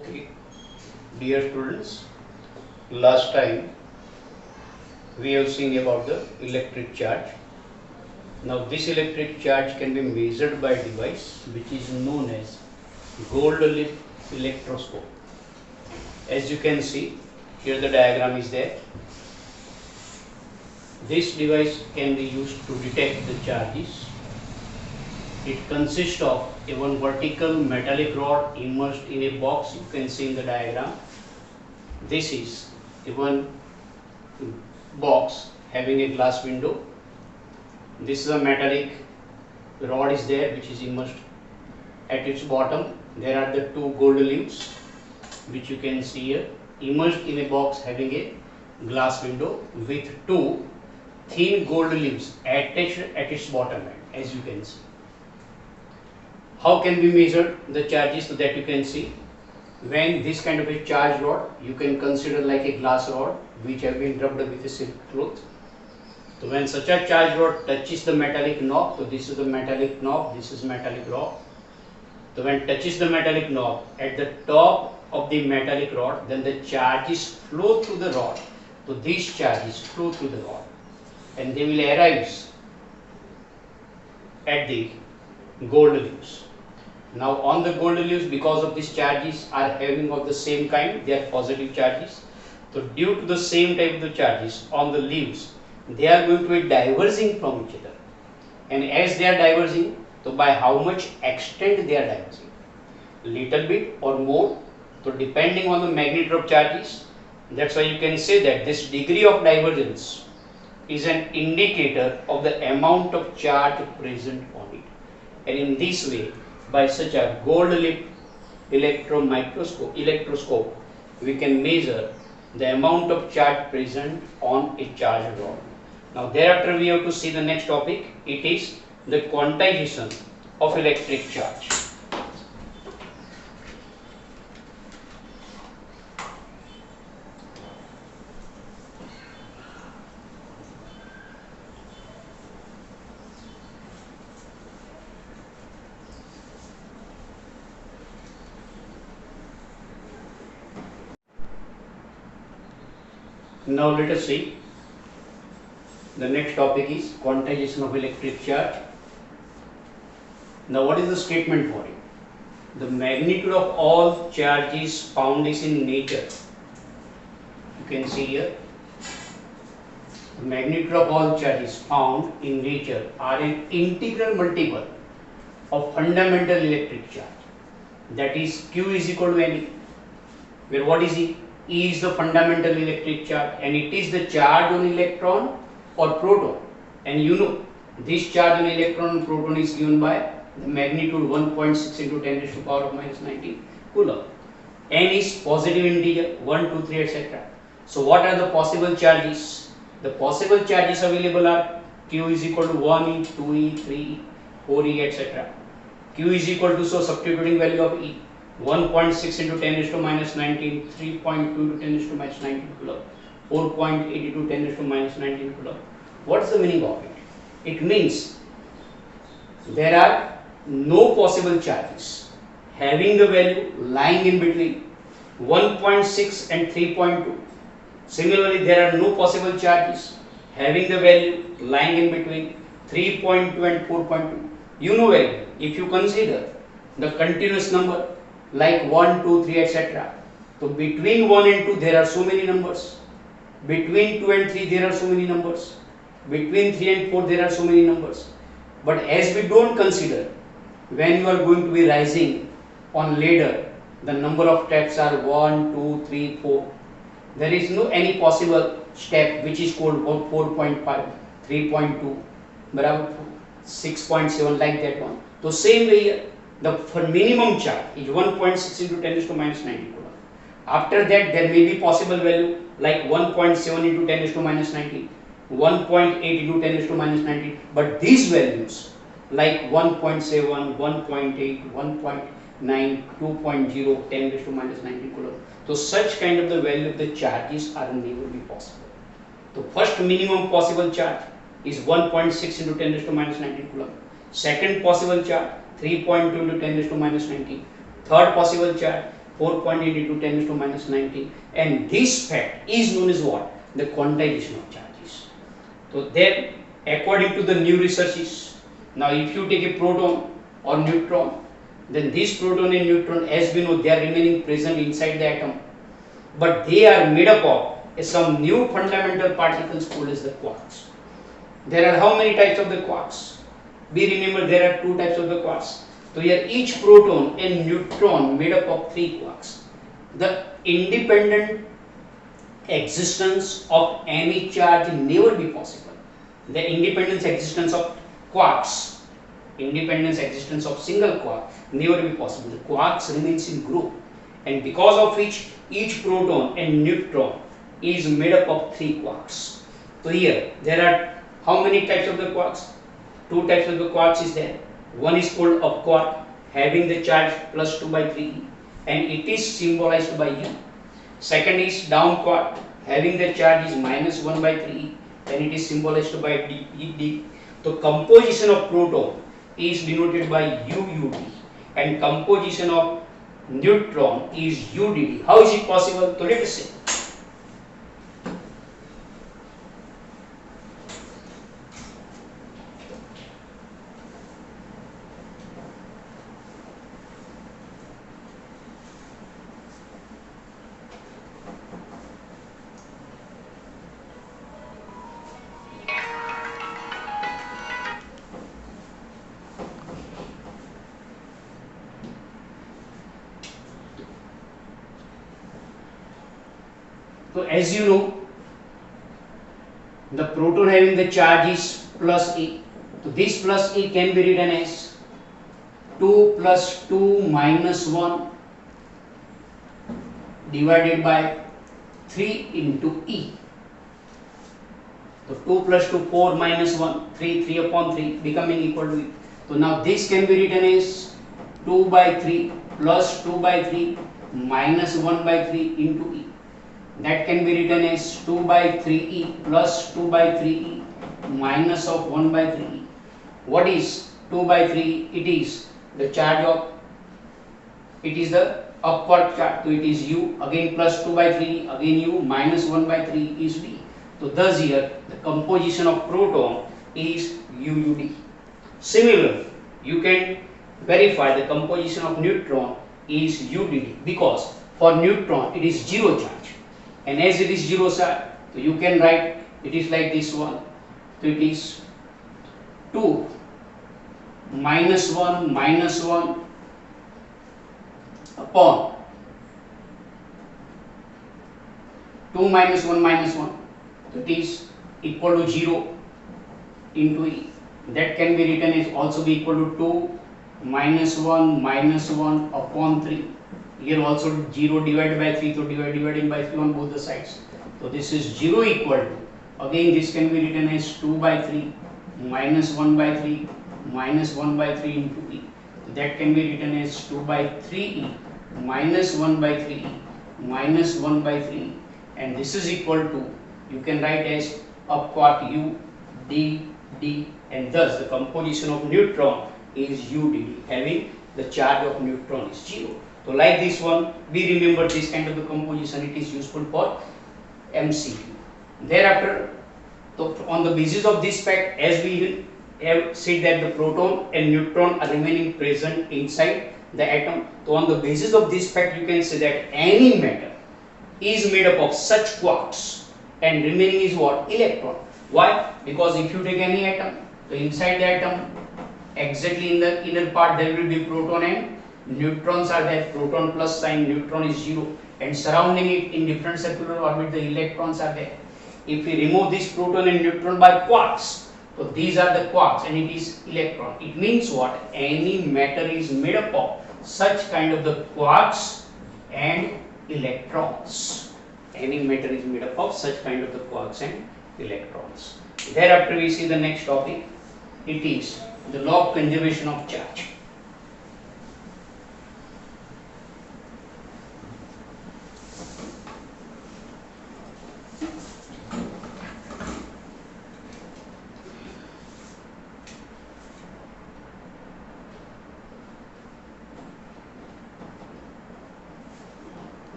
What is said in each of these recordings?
Okay, dear students, last time we have seen about the electric charge. Now this electric charge can be measured by a device which is known as gold leaf electroscope. As you can see, here the diagram is there. This device can be used to detect the charges. It consists of a one vertical metallic rod immersed in a box. You can see in the diagram. This is a one box having a glass window. This is a metallic rod is there which is immersed. At its bottom there are the two gold leaves which you can see here, immersed in a box having a glass window with two thin gold leaves attached at its bottom end, as you can see. How can we measure the charges? So that you can see, when this kind of a charge rod, you can consider like a glass rod which have been rubbed with a silk cloth. So when such a charge rod touches the metallic knob, so this is the metallic knob, this is metallic rod. So when it touches the metallic knob at the top of the metallic rod, then the charges flow through the rod. So these charges flow through the rod and they will arrive at the gold leaves. Now on the gold leaves, because of these charges are having of the same kind, they are positive charges. So due to the same type of the charges on the leaves, they are going to be diverging from each other. And as they are diverging, so by how much extent they are diverging? Little bit or more. So depending on the magnitude of charges, that's why you can say that this degree of divergence is an indicator of the amount of charge present on it. And in this way, by such a gold leaf electroscope, we can measure the amount of charge present on a charged rod. Now thereafter we have to see the next topic. It is the quantization of electric charge. Now let us see. The next topic is quantization of electric charge. Now what is the statement for it? The magnitude of all charges found is in nature. You can see here. The magnitude of all charges found in nature are an integral multiple of fundamental electric charge. That is Q is equal to NE. Where what is E? E is the fundamental electric charge and it is the charge on electron or proton, and you know this charge on electron and proton is given by the magnitude 1.6 into 10 raised to the power of minus 19 coulomb. N is positive integer 1, 2, 3 etc. So what are the possible charges? The possible charges available are Q is equal to 1E, 2E, 3E, 4E etc. Q is equal to, so substituting value of E, 1.6 into 10 raised to minus 19, 3.2 into 10 raised to minus 19 coulomb, 4.8 into 10 raised to minus 19 coulomb. What is the meaning of it? It means there are no possible charges having the value lying in between 1.6 and 3.2. Similarly, there are no possible charges having the value lying in between 3.2 and 4.2. You know very well, if you consider the continuous number like 1, 2, 3 etc. So between 1 and 2 there are so many numbers. Between 2 and 3 there are so many numbers. Between 3 and 4 there are so many numbers. But as we don't consider, when you are going to be rising on ladder, the number of steps are 1, 2, 3, 4. There is no any possible step which is called 4.5, 3.2, 6.7 like that one. So same way here, the minimum charge is 1.6 into 10 raised to minus 19 coulomb. After that there may be possible value like 1.7 into 10 raised to minus 19, 1.8 into 10 raised to minus 19, but these values like 1.7, 1.8, 1.9, 2.0, 10 raised to minus 19 coulomb. So such kind of the value of the charges are never be possible. The first minimum possible charge is 1.6 into 10 raised to minus 19 coulomb. Second possible charge 3.2 into 10 raised to minus 19. Third possible charge 4.8 into 10 to minus 19, and this fact is known as what? The quantization of charges. So then, according to the new researches, now if you take a proton or neutron, then this proton and neutron, as we know, they are remaining present inside the atom, but they are made up of some new fundamental particles called as the quarks. There are how many types of the quarks? We remember there are two types of the quarks. So here each proton and neutron made up of 3 quarks. The independent existence of any charge never be possible. The independent existence of quarks, independence existence of single quark never be possible. The quarks remains in group, and because of which each proton and neutron is made up of 3 quarks. So here there are how many types of the quarks? 2 types of the quarks is there. One is called up quark, having the charge plus 2 by 3, and it is symbolized by U. Second is down quark, having the charge is minus 1 by 3, and it is symbolized by D. So composition of proton is denoted by UUD, and composition of neutron is UDD. How is it possible? So let us see. So as you know, the proton having the charge is plus A. So this plus A can be written as 2 plus 2 minus 1 divided by 3 into E. So 2 plus 2, 4 minus 1, 3 upon 3 becoming equal to E. So now this can be written as 2 by 3 plus 2 by 3 minus 1 by 3 into E. That can be written as 2 by 3E plus 2 by 3E minus of 1 by 3E. What is 2 by 3? It is the charge of, it is the upward charge, so it is U, again plus 2 by 3, again U, minus 1 by 3 is V. So thus here the composition of proton is UUD. Similarly, you can verify the composition of neutron is UDD, because for neutron it is zero charge. And as it is zero charge, so you can write it is like this one. So it is 2 minus 1 upon 2 minus 1. So it is equal to 0 into E. That can be written as also be equal to 2 minus 1 upon 3. Here also 0 divided by 3, so dividing by 3 on both the sides. So this is 0 equal to, again this can be written as 2 by 3 minus 1 by 3 minus 1 by 3 into E. That can be written as 2 by 3E minus 1 by 3E minus 1 by 3, and this is equal to, you can write as up quark U D, and thus the composition of neutron is UDD, having the charge of neutron is 0. So like this one, we remember this kind of the composition, it is useful for MCQ. Thereafter, so on the basis of this fact, as we have said that the proton and neutron are remaining present inside the atom, so on the basis of this fact you can say that any matter is made up of such quarks and remaining is what? Electron. Why? Because if you take any atom, so inside the atom, exactly in the inner part there will be proton and neutrons are there, proton plus sign, neutron is 0, and surrounding it in different circular orbit the electrons are there. If we remove this proton and neutron by quarks, so these are the quarks and it is electron. It means what? Any matter is made up of such kind of the quarks and electrons. Any matter is made up of such kind of the quarks and electrons. Thereafter we see the next topic. It is the law of conservation of charge.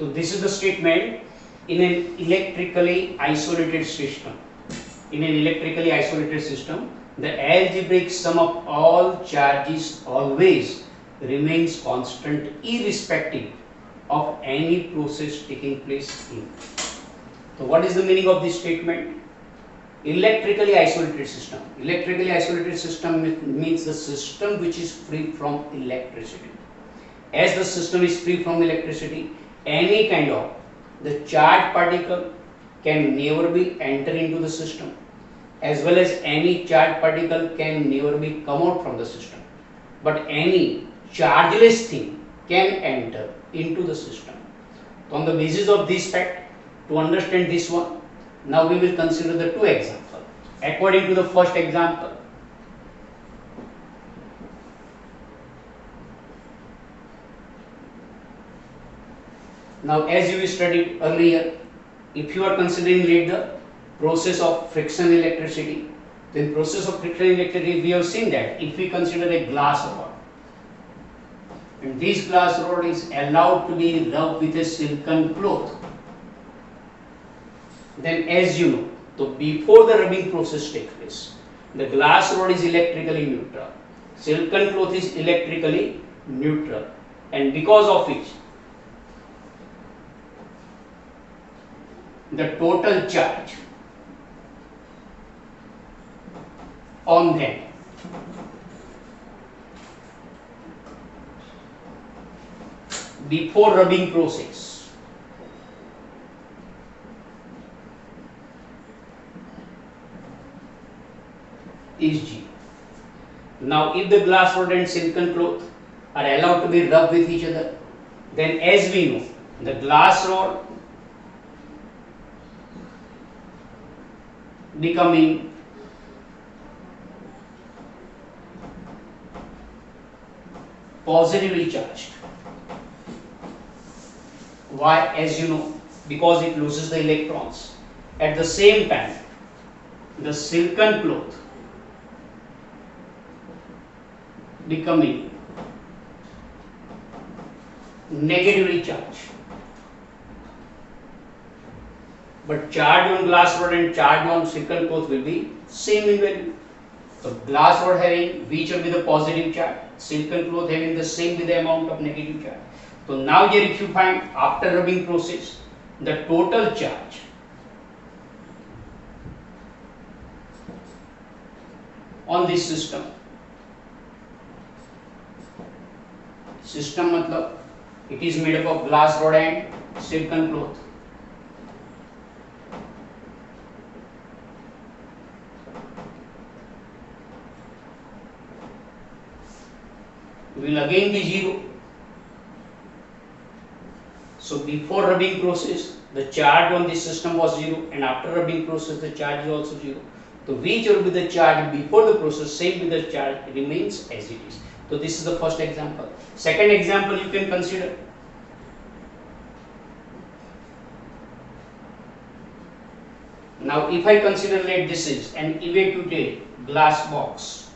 So this is the statement in an electrically isolated system. In an electrically isolated system, the algebraic sum of all charges always remains constant irrespective of any process taking place in. So what is the meaning of this statement? Electrically isolated system. Electrically isolated system means the system which is free from electricity. As the system is free from electricity, any kind of the charged particle can never be enter into the system, as well as any charged particle can never be come out from the system. But any chargeless thing can enter into the system. So on the basis of this fact, to understand this one, now we will consider the two examples. According to the first example, now as you studied earlier, if you are considering the process of friction electricity, then process of friction electricity, we have seen that if we consider a glass rod, and this glass rod is allowed to be rubbed with a silken cloth, then as you know, so before the rubbing process takes place, the glass rod is electrically neutral, silken cloth is electrically neutral, and because of which the total charge on them before rubbing process is G. Now if the glass rod and silken cloth are allowed to be rubbed with each other, then as we know, the glass rod becoming positively charged. Why? As you know, because it loses the electrons. At the same time, the silken cloth becoming negatively charged. But charge on glass rod and charge on silken cloth will be same in value. So glass rod having which will be the positive charge, silken cloth having the same with the amount of negative charge. So now here if you find after rubbing process, the total charge on this system matlab it is made up of glass rod and silken cloth. Will again be 0. So before rubbing process, the charge on this system was 0, and after rubbing process, the charge is also 0. So which will be the charge before the process, same with the charge remains as it is. So this is the first example. Second example you can consider. Now if I consider that this is an evacuated glass box,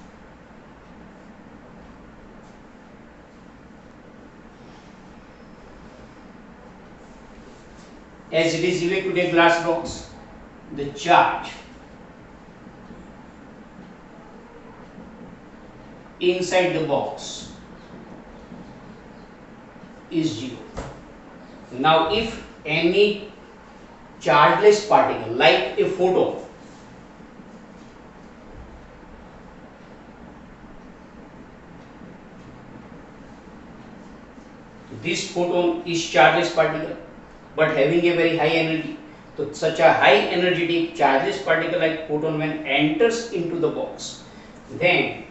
as it is evacuated glass box, the charge inside the box is 0. Now if any chargeless particle like a photon this photon is chargeless particle but having a very high energy, so such a high energetic chargeless particle like photon when enters into the box, then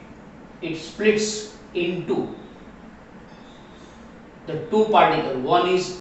it splits into the two particles. One is